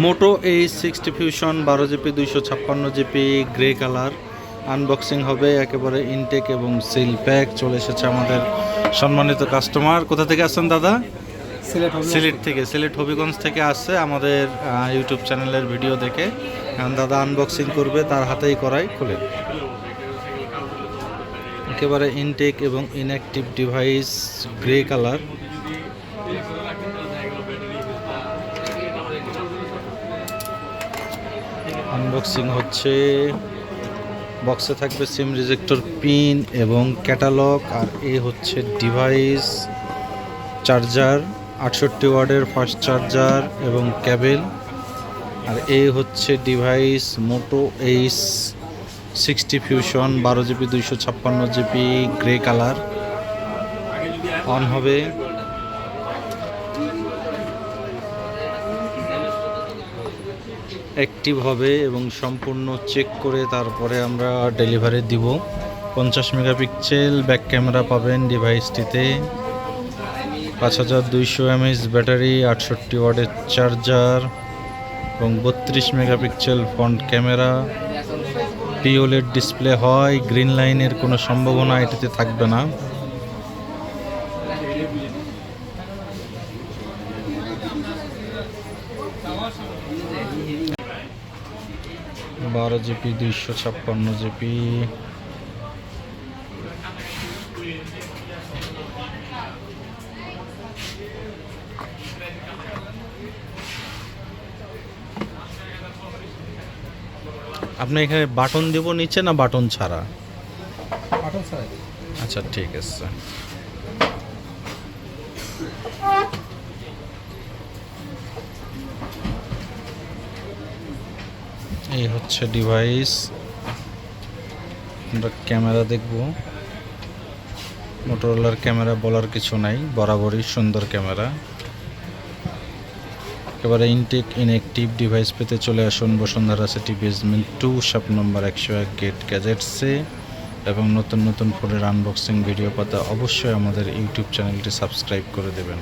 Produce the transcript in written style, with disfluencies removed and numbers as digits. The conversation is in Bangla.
মোটো H60 fusion 12 GB 256 GB grey colour unboxing হবে। একেবারে ইনটেক এবং সিল প্যাক চলে এসেছে আমাদের সম্মানিত কাস্টমার। কোথা থেকে আসছেন দাদা? সিলেট থেকে, সিলেট হবিগঞ্জ থেকে আসছে আমাদের ইউটিউব চ্যানেলের ভিডিও দেখে। দাদা আনবক্সিং করবে, তার হাতেই করাই। খুলেন। একেবারে ইনটেক এবং inactive device grey colour. Unboxing হচ্ছে। বক্সে থাকবে সিম রিজেক্টর পিন এবং ক্যাটালগ। আর হচ্ছে ডিভাইস, চার্জার, 68 ওয়াটের ফাস্ট চার্জার এবং ক্যাবেল। আর হচ্ছে device Moto H60 fusion 12 GB 256 GB grey colour. On হবে। অ্যাক্টিভ হবে এবং সম্পূর্ণ চেক করে তারপরে আমরা ডেলিভারি দিব। 50 মেগাপিক্সেল ব্যাক ক্যামেরা পাবেন ডিভাইসটিতে, 5200 mAh ব্যাটারি, 68 ওয়াটের চার্জার এবং 32 megapixel front camera. POLED display হয়, গ্রিন লাইনের কোনো সম্ভাবনা এটাতে থাকবে না। বারো জিবি 256 জিবি। আপনি এখানে বাটন দেব নিচে না বাটন ছাড়া? বাটন ছাড়া। আচ্ছা ঠিক আছে। এই হচ্ছে ডিভাইস। আমরা ক্যামেরা দেখব। মোটরোলার ক্যামেরা বলার কিছু নাই, বরাবরই সুন্দর ক্যামেরা। একেবারে ইনটেক ইনঅ্যাক্টিভ ডিভাইস পেতে চলে আসুন Bashundhara city basement 2 shop number 101 gate গ্যাজেটসে। এবং নতুন নতুন ফোনের আনবক্সিং ভিডিও পাতা অবশ্যই আমাদের ইউটিউব চ্যানেলটি সাবস্ক্রাইব করে দেবেন।